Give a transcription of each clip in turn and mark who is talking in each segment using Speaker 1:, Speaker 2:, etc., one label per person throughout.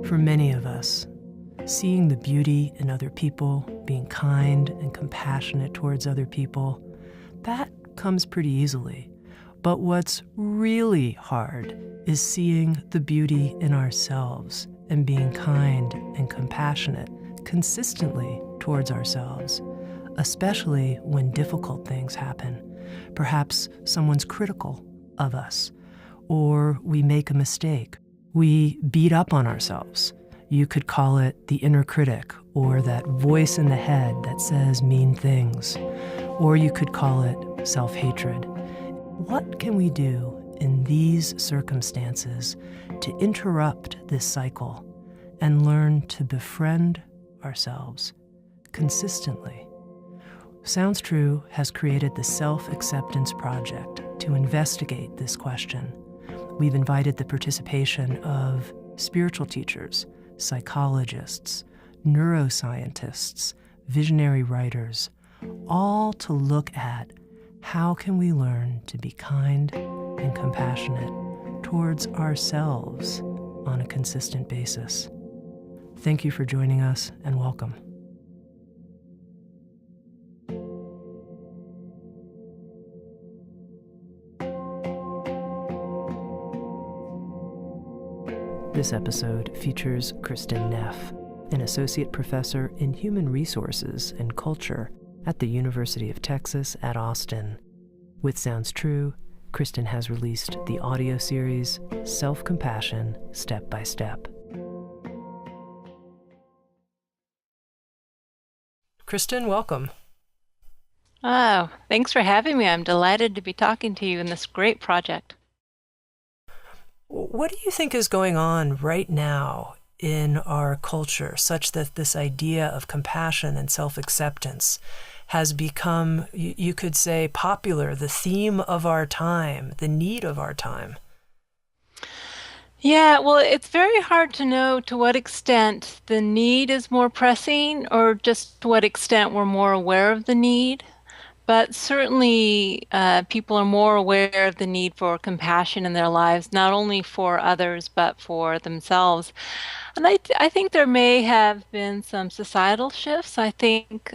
Speaker 1: For many of us, seeing the beauty in other people, being kind and compassionate towards other people, that comes pretty easily. But what's really hard is seeing the beauty in ourselves and being kind and compassionate consistently towards ourselves, especially when difficult things happen. Perhaps someone's critical of us, or we make a mistake. We beat up on ourselves. You could call it the inner critic, or that voice in the head that says mean things, or you could call it self-hatred. What can we do in these circumstances to interrupt this cycle and learn to befriend ourselves consistently? Sounds True has created the Self-Acceptance Project to investigate this question. We've invited the participation of spiritual teachers, psychologists, neuroscientists, visionary writers, all to look at how can we learn to be kind and compassionate towards ourselves on a consistent basis. Thank you for joining us, and welcome. This episode features Kristin Neff, an associate professor in human resources and culture at the University of Texas at Austin. With Sounds True, Kristin has released the audio series Self-Compassion Step by Step. Kristin, welcome.
Speaker 2: Oh, thanks for having me. I'm delighted to be talking to you in this great project.
Speaker 1: What do you think is going on right now in our culture such that this idea of compassion and self-acceptance has become, you could say, popular, the theme of our time, the need of our time?
Speaker 2: Yeah, well, it's very hard to know to what extent the need is more pressing or just to what extent we're more aware of the need. But certainly, people are more aware of the need for compassion in their lives, not only for others, but for themselves. And I think there may have been some societal shifts. I think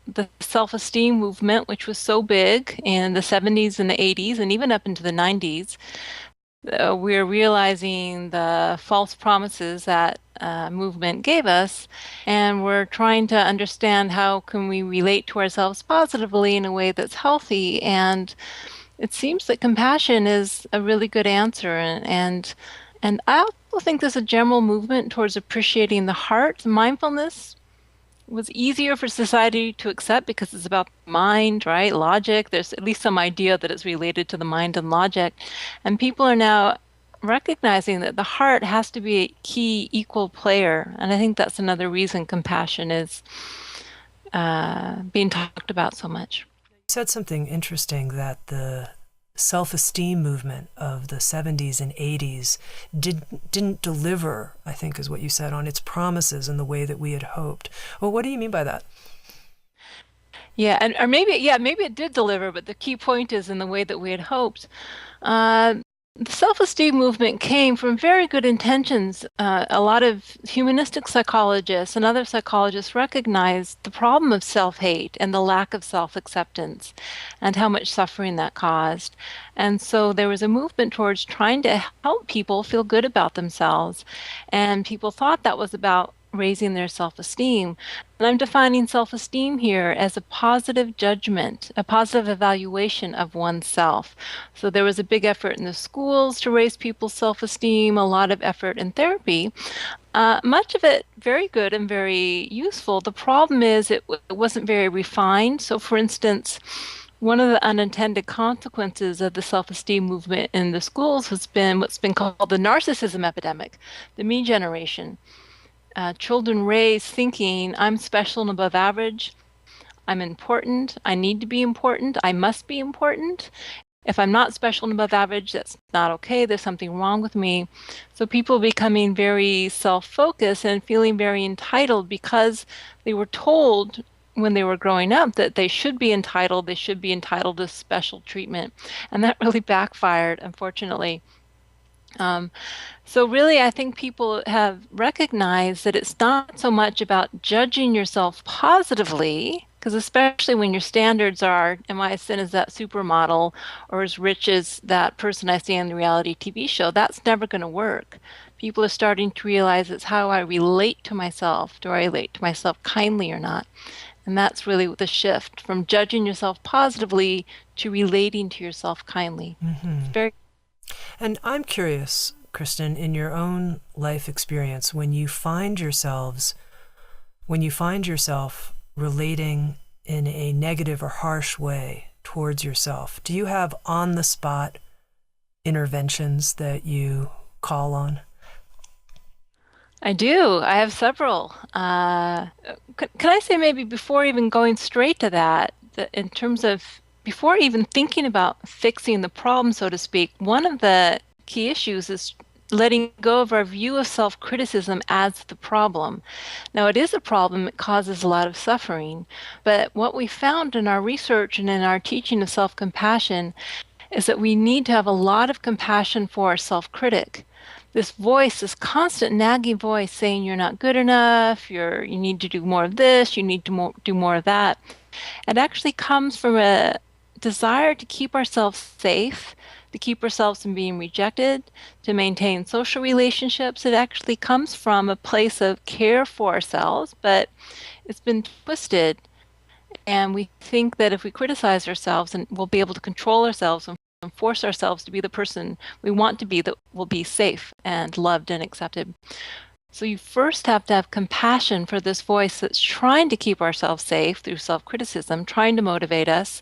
Speaker 2: the self-esteem movement, which was so big in the 70s and the 80s, and even up into the 90s, we're realizing the false promises that movement gave us, and we're trying to understand how can we relate to ourselves positively in a way that's healthy. And it seems that compassion is a really good answer. And I also think there's a general movement towards appreciating the heart. Mindfulness was easier for society to accept because it's about mind, right? Logic. There's at least some idea that it's related to the mind and logic. And people are now recognizing that the heart has to be a key equal player. And I think that's another reason compassion is being talked about so much.
Speaker 1: You said something interesting, that the self-esteem movement of the 70s and 80s didn't deliver, I think is what you said, on its promises in the way that we had hoped. Well, what do you mean by that?
Speaker 2: Yeah, or maybe it did deliver, but the key point is in the way that we had hoped. The self-esteem movement came from very good intentions. A lot of humanistic psychologists and other psychologists recognized the problem of self-hate and the lack of self-acceptance and how much suffering that caused. And so there was a movement towards trying to help people feel good about themselves. And people thought that was about raising their self-esteem. And I'm defining self-esteem here as a positive judgment, a positive evaluation of oneself. So there was a big effort in the schools to raise people's self-esteem, a lot of effort in therapy. Much of it very good and very useful. The problem is it wasn't very refined. So for instance, one of the unintended consequences of the self-esteem movement in the schools has been what's been called the narcissism epidemic, the me generation. Children raised thinking, I'm special and above average, I'm important, I need to be important, I must be important. If I'm not special and above average, that's not okay, there's something wrong with me. So people becoming very self-focused and feeling very entitled because they were told when they were growing up that they should be entitled to special treatment. And that really backfired, unfortunately. Um, so really, I think people have recognized that it's not so much about judging yourself positively, because especially when your standards are, am I as thin as that supermodel or as rich as that person I see on the reality TV show, that's never going to work. People are starting to realize it's how I relate to myself. Do I relate to myself kindly or not? And that's really the shift from judging yourself positively to relating to yourself kindly. It's very
Speaker 1: And I'm curious, Kristen, in your own life experience, when you find yourself relating in a negative or harsh way towards yourself, do you have on the spot interventions that you call on?
Speaker 2: I do. I have several. Can I say maybe before even going straight to that, that in terms of before even thinking about fixing the problem, so to speak, one of the key issues is letting go of our view of self-criticism as the problem. Now, it is a problem, it causes a lot of suffering, but what we found in our research and in our teaching of self-compassion is that we need to have a lot of compassion for our self-critic. This voice, this constant nagging voice saying you're not good enough, you need to do more of this, you need to do more of that. It actually comes from a desire to keep ourselves safe, to keep ourselves from being rejected, to maintain social relationships. It actually comes from a place of care for ourselves, but it's been twisted. And we think that if we criticize ourselves, and we'll be able to control ourselves and force ourselves to be the person we want to be that will be safe and loved and accepted. So you first have to have compassion for this voice that's trying to keep ourselves safe through self-criticism, trying to motivate us,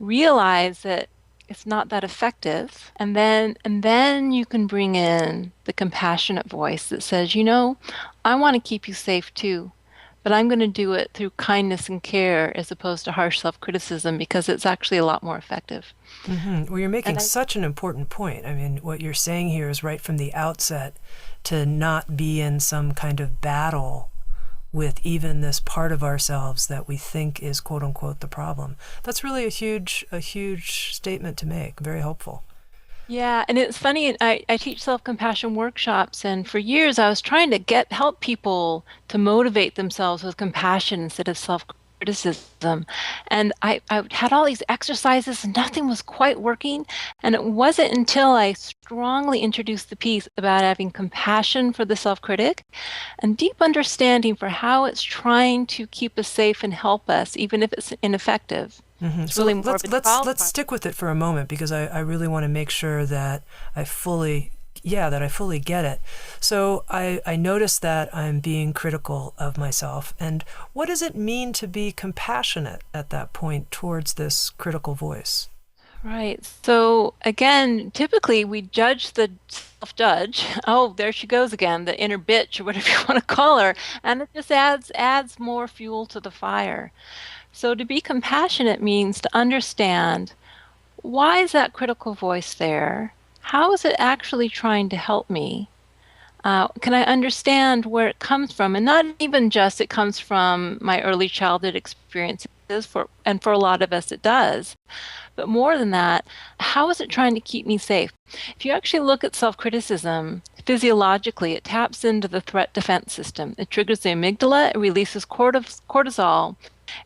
Speaker 2: realize that it's not that effective, and then you can bring in the compassionate voice that says, I want to keep you safe too, but I'm going to do it through kindness and care as opposed to harsh self-criticism because it's actually a lot more effective.
Speaker 1: Well, you're making
Speaker 2: And I
Speaker 1: such an important point. I mean, what you're saying here is right from the outset to not be in some kind of battle with even this part of ourselves that we think is quote unquote the problem. That's really a huge statement to make. Very helpful.
Speaker 2: Yeah, and it's funny, I teach self-compassion workshops, and for years I was trying to help people to motivate themselves with compassion instead of self-criticism. And I had all these exercises and nothing was quite working. And it wasn't until I strongly introduced the piece about having compassion for the self-critic and deep understanding for how it's trying to keep us safe and help us, even if it's ineffective. It's
Speaker 1: So
Speaker 2: really more of a child
Speaker 1: let's stick with it for a moment because I really want to make sure that I fully that I fully get it. So I notice that I'm being critical of myself. And what does it mean to be compassionate at that point towards this critical voice?
Speaker 2: Right. So again, typically we judge the self-judge. Oh, there she goes again, the inner bitch or whatever you want to call her, and it just adds more fuel to the fire. So to be compassionate means to understand, why is that critical voice there? How is it actually trying to help me? Can I understand where it comes from? And not even just it comes from my early childhood experiences, and for a lot of us it does. But more than that, how is it trying to keep me safe? If you actually look at self-criticism, physiologically, it taps into the threat defense system. It triggers the amygdala, it releases cortisol,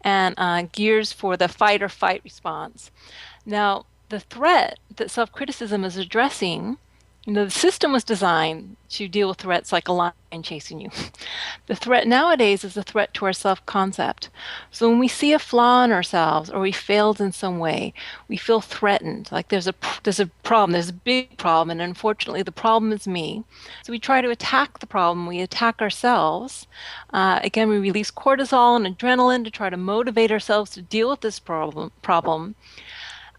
Speaker 2: and gears for the fight or fight response. Now, the threat that self-criticism is addressing, the system was designed to deal with threats like a lion chasing you. The threat nowadays is a threat to our self-concept. So when we see a flaw in ourselves or we failed in some way, we feel threatened, like there's a problem, there's a big problem, and unfortunately the problem is me. So we try to attack the problem, we attack ourselves. Again, we release cortisol and adrenaline to try to motivate ourselves to deal with this problem.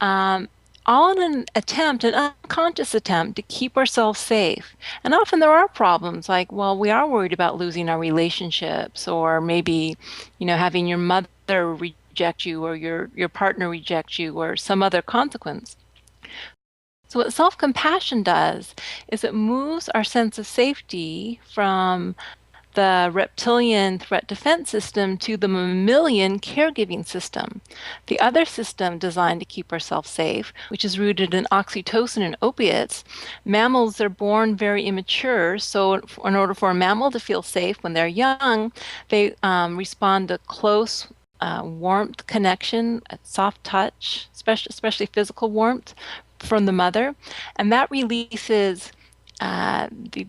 Speaker 2: Um, all in an unconscious attempt to keep ourselves safe. And often there are problems like, well, we are worried about losing our relationships, or maybe, having your mother reject you, or your partner reject you, or some other consequence. So what self-compassion does is it moves our sense of safety from the reptilian threat defense system to the mammalian caregiving system. The other system designed to keep ourselves safe, which is rooted in oxytocin and opiates. Mammals are born very immature, so in order for a mammal to feel safe when they're young, they respond to close warmth connection, soft touch, especially physical warmth from the mother, and that releases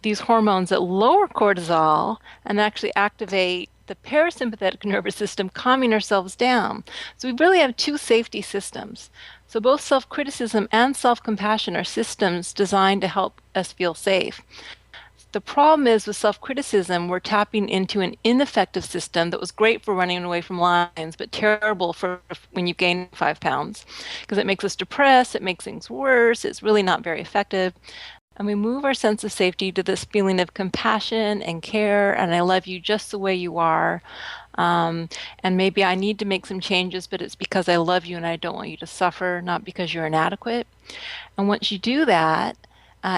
Speaker 2: these hormones that lower cortisol and actually activate the parasympathetic nervous system, calming ourselves down. So we really have two safety systems. So both self-criticism and self-compassion are systems designed to help us feel safe. The problem is with self-criticism, we're tapping into an ineffective system that was great for running away from lions, but terrible for when you gain 5 pounds, because it makes us depressed, it makes things worse, it's really not very effective. And we move our sense of safety to this feeling of compassion and care, and I love you just the way you are. And maybe I need to make some changes, but it's because I love you and I don't want you to suffer, not because you're inadequate. And once you do that,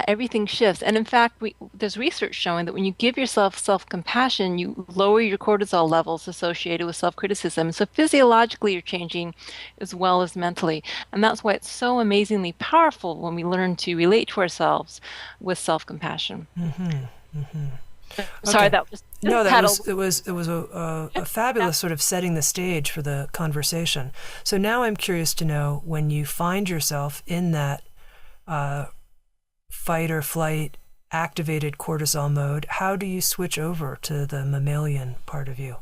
Speaker 2: everything shifts. And in fact, there's research showing that when you give yourself self-compassion, you lower your cortisol levels associated with self-criticism. So physiologically, you're changing as well as mentally. And that's why it's so amazingly powerful when we learn to relate to ourselves with self-compassion. Sorry,
Speaker 1: Okay.
Speaker 2: that was
Speaker 1: No,
Speaker 2: had
Speaker 1: it was a fabulous sort of setting the stage for the conversation. So now I'm curious to know, when you find yourself in that fight or flight activated cortisol mode, how do you switch over to the mammalian part of you?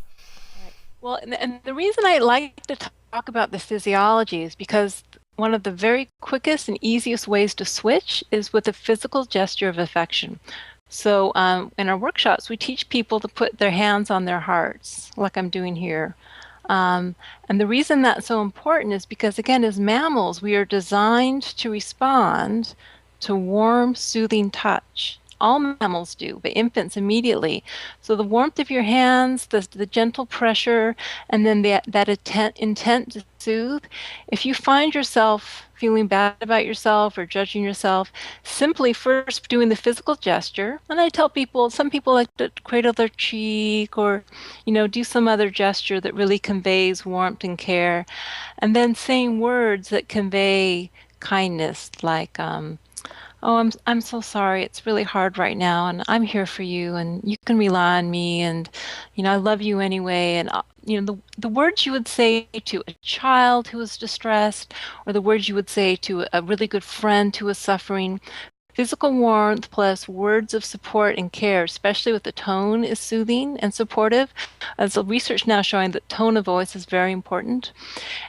Speaker 2: Well, and the reason I like to talk about the physiology is because one of the very quickest and easiest ways to switch is with a physical gesture of affection. So in our workshops, we teach people to put their hands on their hearts, like I'm doing here. And the reason that's so important is because, again, as mammals, we are designed to respond to warm, soothing touch. All mammals do, but infants immediately. So the warmth of your hands, the gentle pressure, and then that intent to soothe. If you find yourself feeling bad about yourself or judging yourself, simply first doing the physical gesture. And I tell people, some people like to cradle their cheek or, do some other gesture that really conveys warmth and care. And then saying words that convey kindness, like, oh, I'm so sorry. It's really hard right now, and I'm here for you, and you can rely on me, and I love you anyway. And the words you would say to a child who is distressed, or the words you would say to a really good friend who is suffering. Physical warmth plus words of support and care, especially with the tone, is soothing and supportive. So research now showing that tone of voice is very important.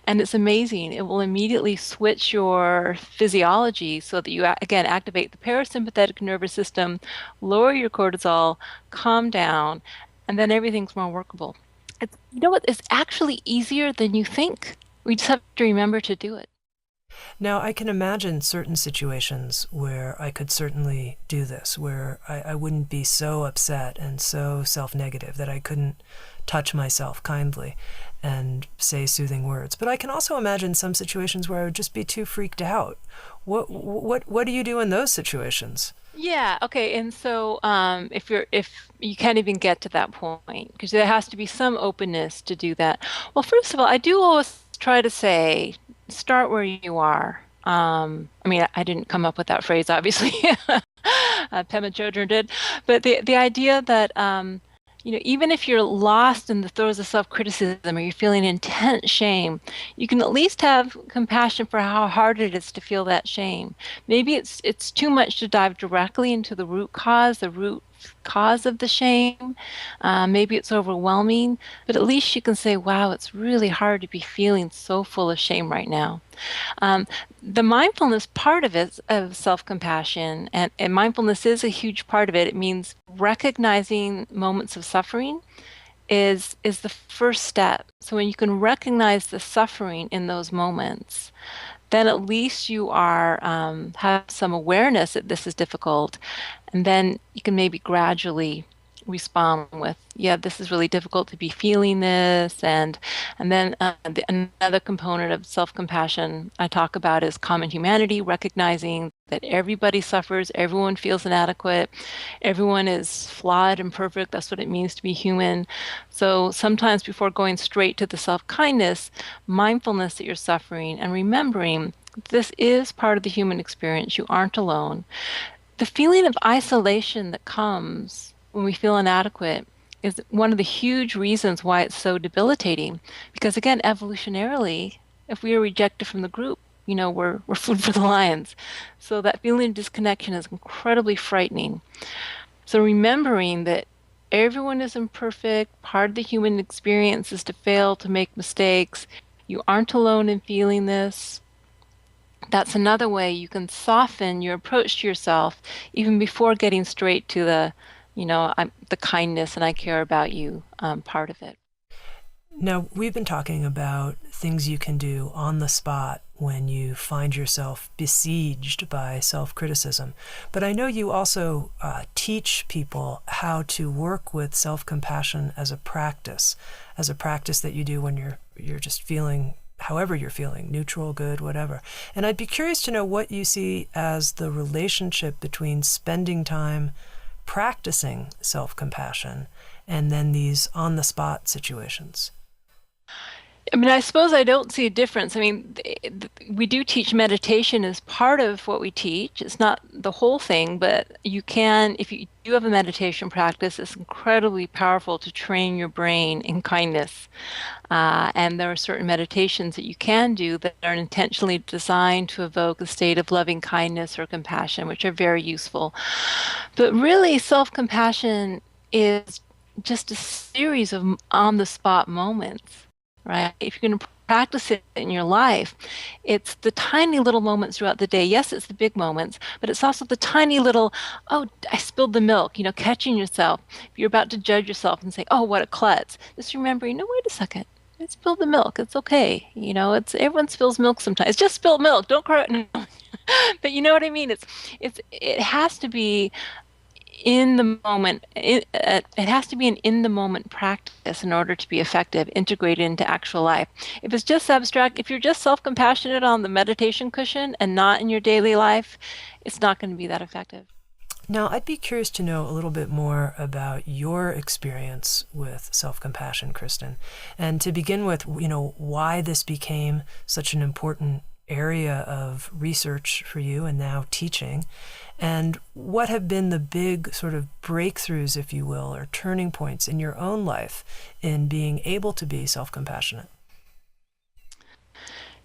Speaker 2: And it's amazing. It will immediately switch your physiology so that you, again, activate the parasympathetic nervous system, lower your cortisol, calm down, and then everything's more workable. You know what? It's actually easier than you think. We just have to remember to do it.
Speaker 1: Now, I can imagine certain situations where I could certainly do this, where I wouldn't be so upset and so self-negative that I couldn't touch myself kindly and say soothing words. But I can also imagine some situations where I would just be too freaked out. What do you do in those situations?
Speaker 2: Yeah, okay. And so if you can't even get to that point, because there has to be some openness to do that. Well, first of all, I do always try to say, start where you are. I mean, I didn't come up with that phrase, obviously. Pema Chodron did. But the idea that, even if you're lost in the throes of self-criticism or you're feeling intense shame, you can at least have compassion for how hard it is to feel that shame. Maybe it's too much to dive directly into the root cause of the shame. Maybe it's overwhelming, but at least you can say, wow, it's really hard to be feeling so full of shame right now. The mindfulness part of it, of self-compassion, and mindfulness is a huge part of it. It means recognizing moments of suffering is the first step. So when you can recognize the suffering in those moments, then at least you are have some awareness that this is difficult, and then you can maybe gradually respond with, yeah, this is really difficult to be feeling this. And then another component of self-compassion I talk about is common humanity, recognizing that everybody suffers, everyone feels inadequate, everyone is flawed and perfect. That's what it means to be human. So sometimes before going straight to the self-kindness, mindfulness that you're suffering and remembering this is part of the human experience. You aren't alone. The feeling of isolation that comes when we feel inadequate is one of the huge reasons why it's so debilitating. Because again, evolutionarily, if we are rejected from the group, we're food for the lions. So that feeling of disconnection is incredibly frightening. So remembering that everyone is imperfect, part of the human experience is to fail, to make mistakes. You aren't alone in feeling this. That's another way you can soften your approach to yourself even before getting straight to the kindness and I care about you part of it.
Speaker 1: Now, we've been talking about things you can do on the spot when you find yourself besieged by self-criticism. But I know you also teach people how to work with self-compassion as a practice that you do when you're just feeling however you're feeling, neutral, good, whatever. And I'd be curious to know what you see as the relationship between spending time practicing self-compassion and then these on-the-spot situations.
Speaker 2: I mean, I suppose I don't see a difference. I mean, we do teach meditation as part of what we teach. It's not the whole thing, but you can, if you do have a meditation practice, it's incredibly powerful to train your brain in kindness. And there are certain meditations that you can do that are intentionally designed to evoke a state of loving kindness or compassion, which are very useful. But really, self-compassion is just a series of on-the-spot moments, right? If you're going to practice it in your life, it's the tiny little moments throughout the day. Yes, it's the big moments, but it's also the tiny little, oh, I spilled the milk, catching yourself. If you're about to judge yourself and say, oh, what a klutz, just remembering, no, wait a second. I spilled the milk. It's okay. It's everyone spills milk sometimes. It's just spilled milk. Don't cry. No. But you know what I mean? It has to be in the moment. It has to be an in the moment practice in order to be effective, integrated into actual life. If it's just abstract, if you're just self-compassionate on the meditation cushion and not in your daily life, it's not going to be that effective.
Speaker 1: Now, I'd be curious to know a little bit more about your experience with self-compassion, Kristen. And to begin with, why this became such an important area of research for you and now teaching, and what have been the big sort of breakthroughs, if you will, or turning points in your own life in being able to be self-compassionate?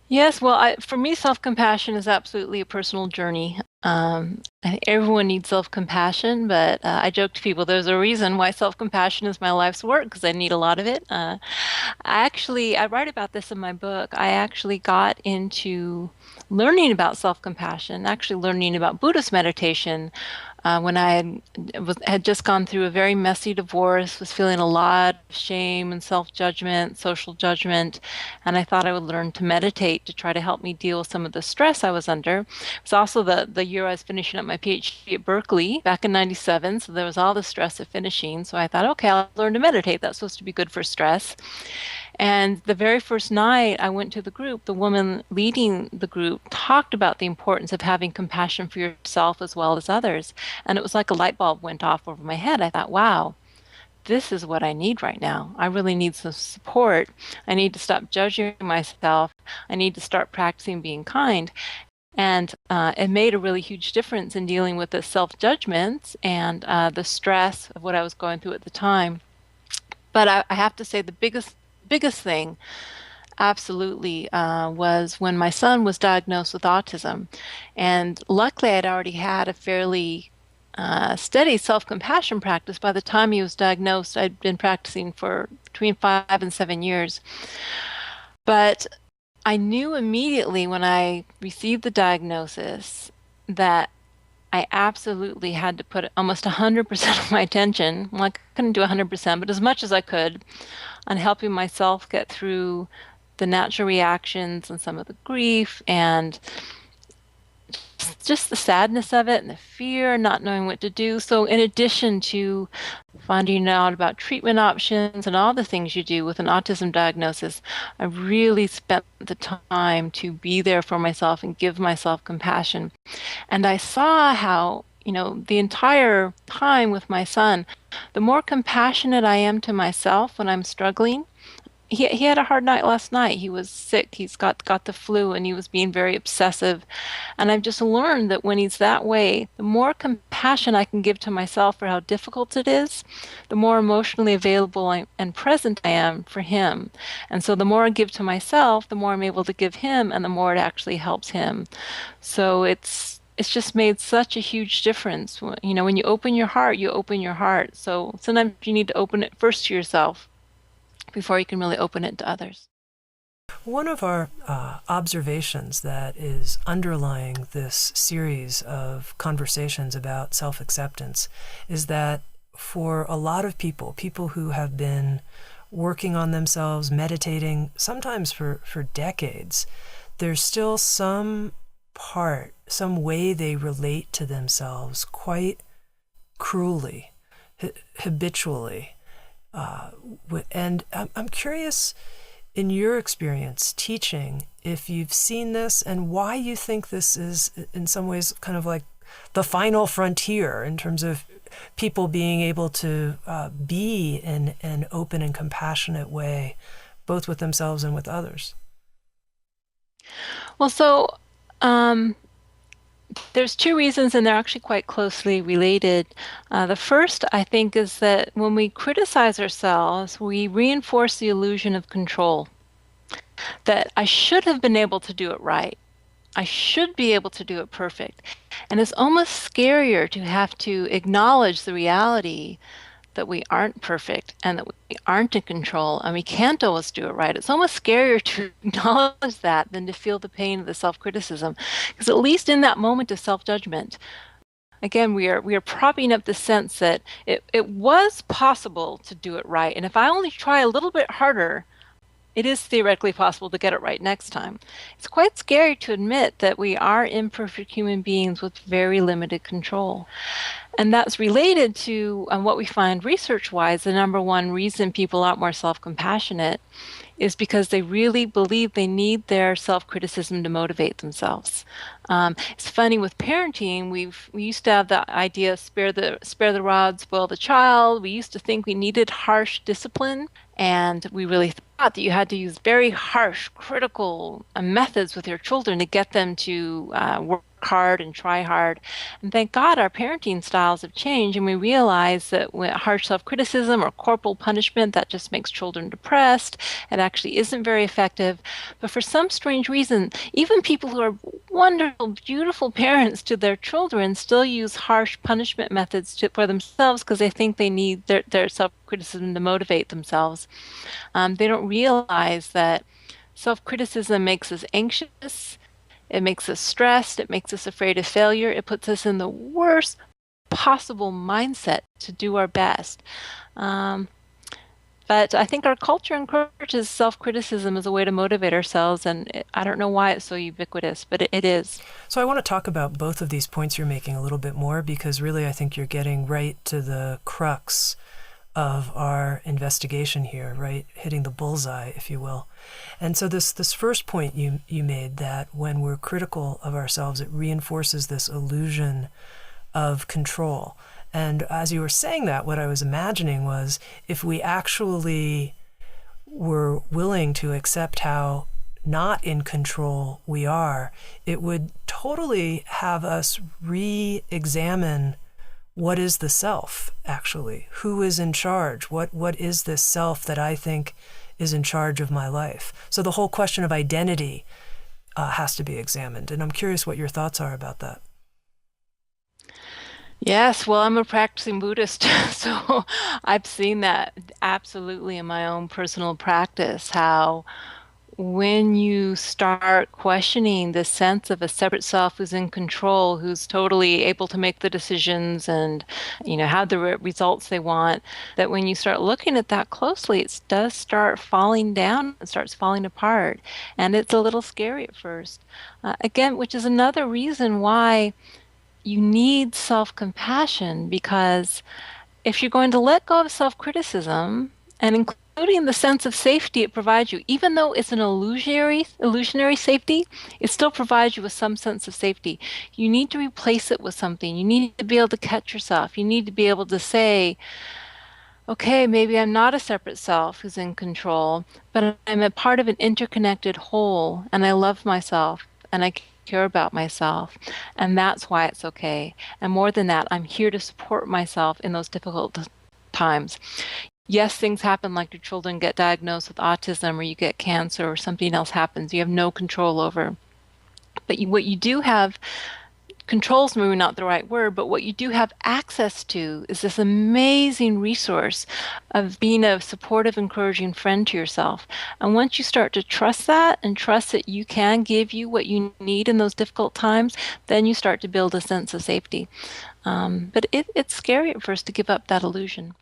Speaker 2: Yes, well, for me, self-compassion is absolutely a personal journey. I think everyone needs self-compassion, but I joke to people there's a reason why self-compassion is my life's work, because I need a lot of it. I write about this in my book. I actually got into learning about self-compassion, actually learning about Buddhist meditation when I had just gone through a very messy divorce, was feeling a lot of shame and self-judgment, social judgment, and I thought I would learn to meditate to try to help me deal with some of the stress I was under. It was also the year I was finishing up my PhD at Berkeley back in '97, so there was all the stress of finishing. So I thought, okay, I'll learn to meditate. That's supposed to be good for stress. And the very first night I went to the group, the woman leading the group talked about the importance of having compassion for yourself as well as others. And it was like a light bulb went off over my head. I thought, wow, this is what I need right now. I really need some support. I need to stop judging myself. I need to start practicing being kind. And it made a really huge difference in dealing with the self-judgments and the stress of what I was going through at the time. But I have to say the biggest thing absolutely was when my son was diagnosed with autism. And luckily, I'd already had a fairly steady self-compassion practice. By the time he was diagnosed, I'd been practicing for between 5 and 7 years. But I knew immediately when I received the diagnosis that I absolutely had to put almost 100% of my attention, well, I couldn't do 100%, but as much as I could, on helping myself get through the natural reactions and some of the grief and just the sadness of it and the fear, not knowing what to do. So, in addition to finding out about treatment options and all the things you do with an autism diagnosis, I really spent the time to be there for myself and give myself compassion. And I saw how, the entire time with my son, the more compassionate I am to myself when I'm struggling. He had a hard night last night. He was sick. He's got the flu and he was being very obsessive. And I've just learned that when he's that way, the more compassion I can give to myself for how difficult it is, the more emotionally available and present I am for him. And so the more I give to myself, the more I'm able to give him and the more it actually helps him. So it's just made such a huge difference. When you open your heart, you open your heart. So sometimes you need to open it first to yourself before you can really open it to others.
Speaker 1: One of our observations that is underlying this series of conversations about self-acceptance is that for a lot of people who have been working on themselves, meditating, sometimes for decades, there's still some way they relate to themselves quite cruelly, habitually. And I'm curious, in your experience teaching, if you've seen this and why you think this is in some ways kind of like the final frontier in terms of people being able to be in an open and compassionate way, both with themselves and with others.
Speaker 2: Well, so there's two reasons, and they're actually quite closely related. The first, I think, is that when we criticize ourselves, we reinforce the illusion of control. That I should have been able to do it right. I should be able to do it perfect. And it's almost scarier to have to acknowledge the reality that we aren't perfect and that we aren't in control and we can't always do it right. It's almost scarier to acknowledge that than to feel the pain of the self-criticism. Because at least in that moment of self-judgment, again, we are propping up the sense that it was possible to do it right. And if I only try a little bit harder, it is theoretically possible to get it right next time. It's quite scary to admit that we are imperfect human beings with very limited control. And that's related to what we find research-wise. The number one reason people are more self-compassionate is because they really believe they need their self-criticism to motivate themselves. It's funny with parenting. We used to have the idea, spare the rod, spoil the child. We used to think we needed harsh discipline, and we really thought that you had to use very harsh, critical methods with your children to get them to work hard and try hard. And thank God our parenting styles have changed, and we realize that with harsh self-criticism or corporal punishment, that just makes children depressed. It actually isn't very effective. But for some strange reason, even people who are wonderful, beautiful parents to their children still use harsh punishment methods for themselves because they think they need their self-criticism to motivate themselves. They don't realize that self-criticism makes us anxious. It makes us stressed. It makes us afraid of failure. It puts us in the worst possible mindset to do our best. But I think our culture encourages self-criticism as a way to motivate ourselves, and I don't know why it's so ubiquitous, but it is.
Speaker 1: So I want to talk about both of these points you're making a little bit more, because really I think you're getting right to the crux of our investigation here, right? Hitting the bullseye, if you will. And so this first point you made, that when we're critical of ourselves, it reinforces this illusion of control. And as you were saying that, what I was imagining was if we actually were willing to accept how not in control we are, it would totally have us re-examine what is the self, actually? Who is in charge? What is this self that I think is in charge of my life? So the whole question of identity has to be examined. And I'm curious what your thoughts are about that.
Speaker 2: Yes, well, I'm a practicing Buddhist, so I've seen that absolutely in my own personal practice, how when you start questioning the sense of a separate self who's in control, who's totally able to make the decisions and, have the results they want, that when you start looking at that closely, it does start falling down, it starts falling apart. And it's a little scary at first. Again, which is another reason why you need self-compassion, because if you're going to let go of self-criticism, and including the sense of safety it provides you, even though it's an illusionary safety, it still provides you with some sense of safety. You need to replace it with something. You need to be able to catch yourself. You need to be able to say, okay, maybe I'm not a separate self who's in control, but I'm a part of an interconnected whole, and I love myself, and I care about myself, and that's why it's okay. And more than that, I'm here to support myself in those difficult times. Yes, things happen, like your children get diagnosed with autism, or you get cancer, or something else happens you have no control over. But what you do have, control is maybe not the right word, but what you do have access to is this amazing resource of being a supportive, encouraging friend to yourself. And once you start to trust that, and trust that you can give you what you need in those difficult times, then you start to build a sense of safety. But it's scary at first to give up that illusion.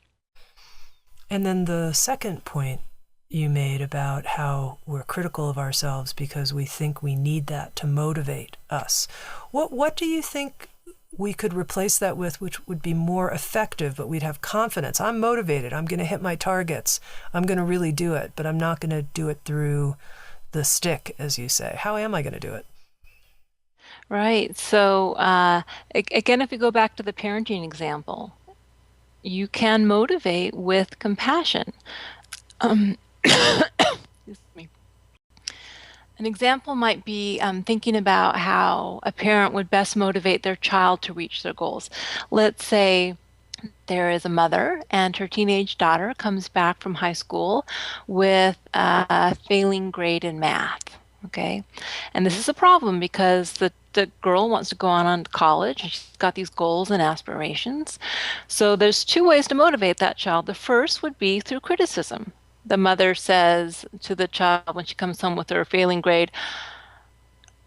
Speaker 1: And then the second point you made about how we're critical of ourselves because we think we need that to motivate us. What do you think we could replace that with, which would be more effective, but we'd have confidence? I'm motivated. I'm going to hit my targets. I'm going to really do it, but I'm not going to do it through the stick, as you say. How am I going to do it?
Speaker 2: Right. So again, if we go back to the parenting example, you can motivate with compassion. Excuse me. An example might be thinking about how a parent would best motivate their child to reach their goals. Let's say there is a mother and her teenage daughter comes back from high school with a failing grade in math. Okay. And this is a problem because the girl wants to go on to college and she's got these goals and aspirations. So there's two ways to motivate that child. The first would be through criticism. The mother says to the child when she comes home with her failing grade,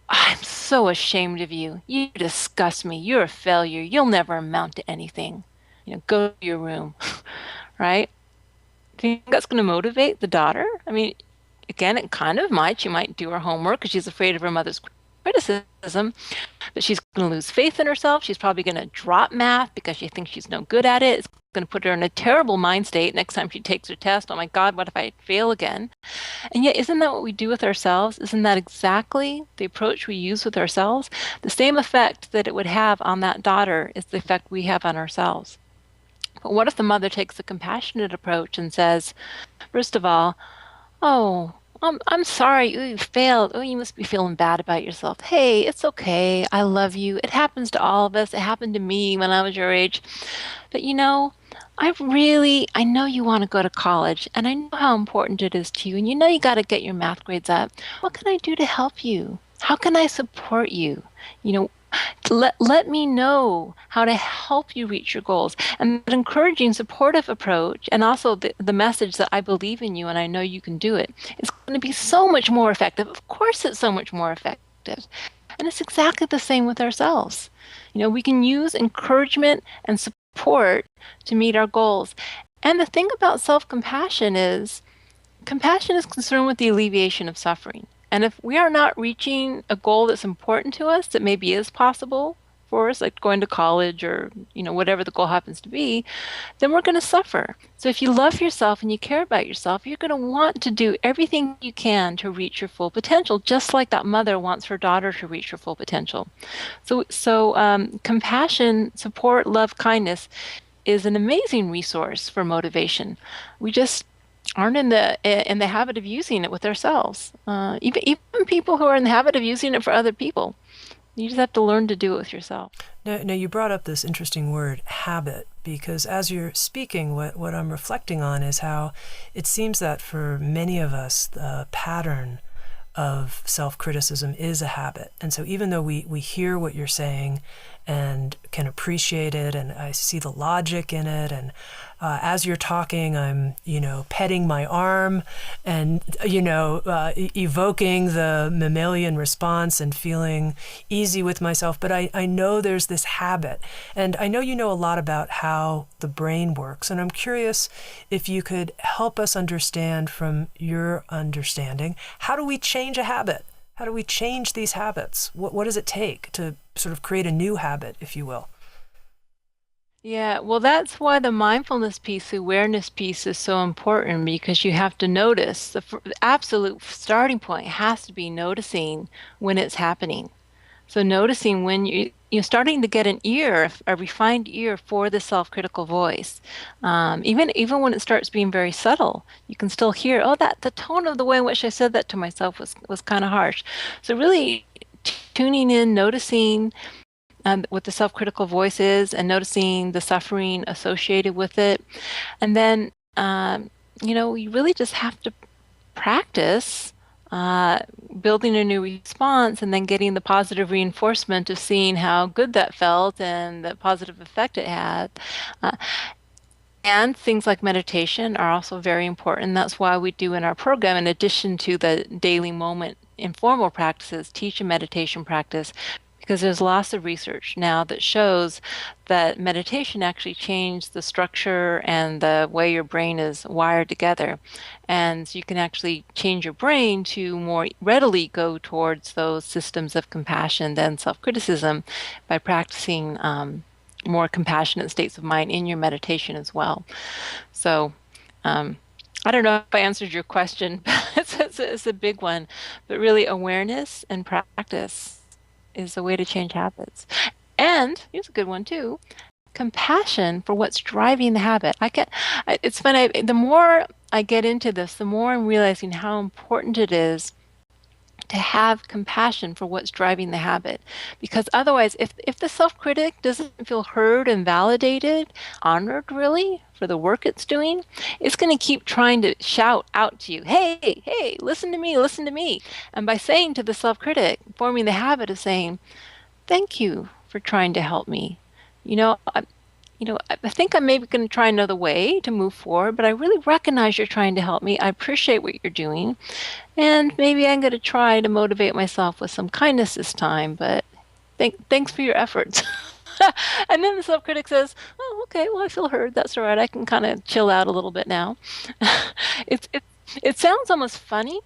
Speaker 2: I'm so ashamed of you. You disgust me. You're a failure. You'll never amount to anything. Go to your room. Right? Do you think that's going to motivate the daughter? I mean, again, it kind of might. She might do her homework because she's afraid of her mother's criticism, but she's going to lose faith in herself. She's probably going to drop math because she thinks she's no good at it. It's going to put her in a terrible mind state next time she takes her test. Oh my God, what if I fail again? And yet, isn't that what we do with ourselves? Isn't that exactly the approach we use with ourselves? The same effect that it would have on that daughter is the effect we have on ourselves. But what if the mother takes a compassionate approach and says, first of all, oh, I'm sorry you failed. Oh, you must be feeling bad about yourself. Hey, it's okay. I love you. It happens to all of us. It happened to me when I was your age. But I know you want to go to college, and I know how important it is to you, and you got to get your math grades up. What can I do to help you? How can I support you? Let me know how to help you reach your goals. And that encouraging, supportive approach, and also the message that I believe in you and I know you can do it, is going to be so much more effective. Of course, it's so much more effective. And it's exactly the same with ourselves. We can use encouragement and support to meet our goals. And the thing about self-compassion is, compassion is concerned with the alleviation of suffering. And if we are not reaching a goal that's important to us, that maybe is possible for us, like going to college or, whatever the goal happens to be, then we're going to suffer. So if you love yourself and you care about yourself, you're going to want to do everything you can to reach your full potential, just like that mother wants her daughter to reach her full potential. So compassion, support, love, kindness is an amazing resource for motivation. We just aren't in the habit of using it with ourselves. Even people who are in the habit of using it for other people. You just have to learn to do it with yourself.
Speaker 1: Now you brought up this interesting word, habit, because as you're speaking, what I'm reflecting on is how it seems that for many of us, the pattern of self-criticism is a habit. And so even though we hear what you're saying and can appreciate it, and I see the logic in it. And as you're talking, I'm, petting my arm and, evoking the mammalian response and feeling easy with myself. But I know there's this habit. And I know you know a lot about how the brain works. And I'm curious if you could help us understand from your understanding, how do we change a habit? How do we change these habits? What does it take to sort of create a new habit, if you will?
Speaker 2: Yeah, well, that's why the mindfulness piece, the awareness piece is so important because you have to notice. The absolute starting point has to be noticing when it's happening. So noticing when you're starting to get an ear, a refined ear for the self-critical voice. Even when it starts being very subtle, you can still hear, oh, that the tone of the way in which I said that to myself was kind of harsh. So really tuning in, noticing what the self-critical voice is, and noticing the suffering associated with it. And then, you really just have to practice building a new response and then getting the positive reinforcement of seeing how good that felt and the positive effect it had. And things like meditation are also very important. That's why we do in our program, in addition to the daily moment informal practices, teach a meditation practice, because there's lots of research now that shows that meditation actually changes the structure and the way your brain is wired together. And so you can actually change your brain to more readily go towards those systems of compassion than self-criticism by practicing more compassionate states of mind in your meditation as well. So I don't know if I answered your question, but it's a big one. But really, awareness and practice is a way to change habits. And here's a good one too: compassion for what's driving the habit. It's funny, the more I get into this, the more I'm realizing how important it is to have compassion for what's driving the habit. Because otherwise, if the self-critic doesn't feel heard and validated, honored really, for the work it's doing, it's going to keep trying to shout out to you, hey, listen to me, listen to me. And by saying to the self-critic, forming the habit of saying, thank you for trying to help me. I think I'm maybe going to try another way to move forward, but I really recognize you're trying to help me. I appreciate what you're doing. And maybe I'm going to try to motivate myself with some kindness this time, but thanks for your efforts. And then the self-critic says, oh, okay, well, I feel heard. That's all right. I can kind of chill out a little bit now. It sounds almost funny,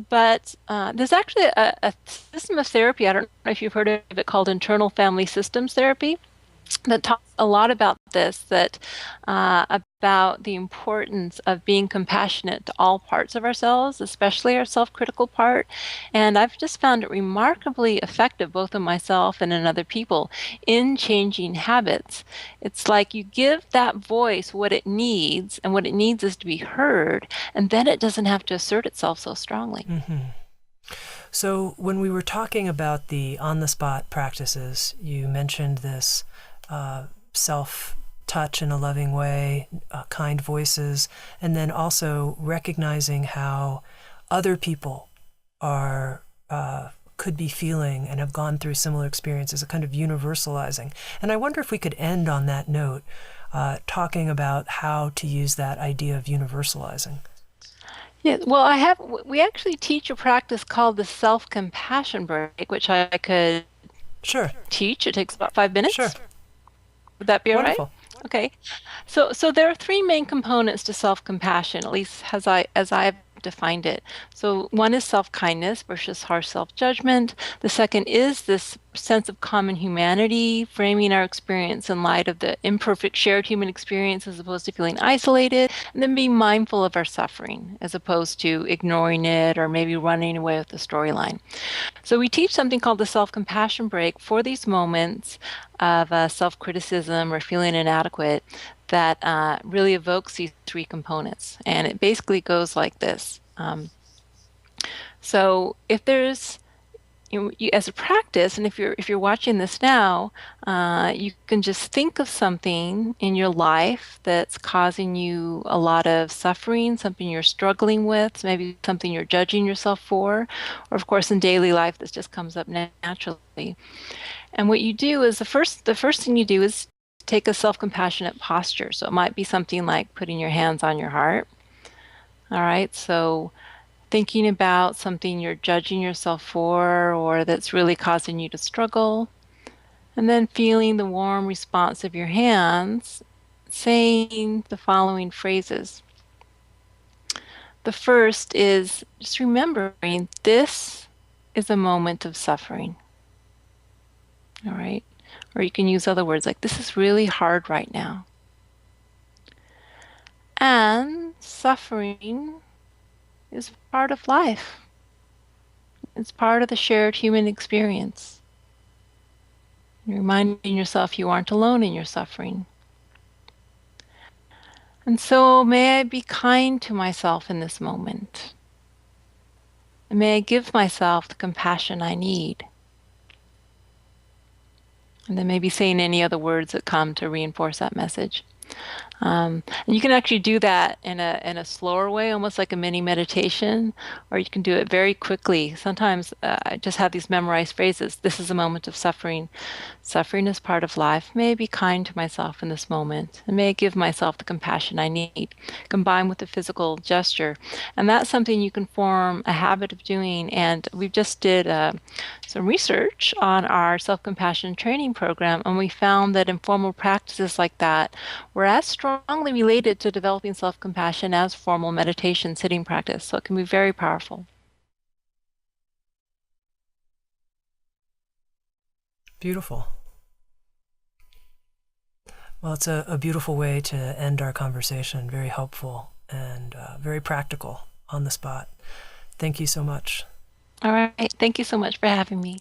Speaker 2: but there's actually a system of therapy. I don't know if you've heard of it, called internal family systems therapy, that talks a lot about this, about the importance of being compassionate to all parts of ourselves, especially our self-critical part. And I've just found it remarkably effective, both in myself and in other people, in changing habits. It's like you give that voice what it needs, and what it needs is to be heard, and then it doesn't have to assert itself so strongly.
Speaker 1: Mm-hmm. So when we were talking about the on-the-spot practices, you mentioned this self-touch in a loving way, kind voices, and then also recognizing how other people could be feeling and have gone through similar experiences, a kind of universalizing. And I wonder if we could end on that note, talking about how to use that idea of universalizing.
Speaker 2: Yeah, well, we actually teach a practice called the self-compassion break, which I could teach. It takes about 5 minutes.
Speaker 1: Sure.
Speaker 2: Would that be all right?
Speaker 1: Wonderful.
Speaker 2: Okay. So there are three main components to self-compassion, at least as I've defined it. So one is self-kindness versus harsh self-judgment. The second is this sense of common humanity, framing our experience in light of the imperfect shared human experience as opposed to feeling isolated, and then being mindful of our suffering as opposed to ignoring it or maybe running away with the storyline. So we teach something called the self-compassion break for these moments of self-criticism or feeling inadequate that really evokes these three components. And it basically goes like this. So if there's, as a practice, and if you're watching this now, you can just think of something in your life that's causing you a lot of suffering, something you're struggling with, maybe something you're judging yourself for, or of course in daily life this just comes up naturally. And what you do is the first thing you do is take a self-compassionate posture. So it might be something like putting your hands on your heart. All right. So thinking about something you're judging yourself for or that's really causing you to struggle, and then feeling the warm response of your hands, saying the following phrases. The first is just remembering this is a moment of suffering. All right. Or you can use other words like, this is really hard right now. And suffering is part of life, it's part of the shared human experience. You're reminding yourself you aren't alone in your suffering. And so may I be kind to myself in this moment. And may I give myself the compassion I need. And then maybe saying any other words that come to reinforce that message. And you can actually do that in a slower way, almost like a mini meditation, or you can do it very quickly. Sometimes I just have these memorized phrases. This is a moment of suffering. Suffering is part of life. May I be kind to myself in this moment, and may I give myself the compassion I need, combined with the physical gesture. And that's something you can form a habit of doing. And we've just did some research on our self-compassion training program, and we found that informal practices like that were as strongly related to developing self-compassion as formal meditation sitting practice. So it can be very powerful.
Speaker 1: Beautiful. Well, it's a beautiful way to end our conversation. Very helpful and very practical on the spot. Thank you so much.
Speaker 2: All right. Thank you so much for having me.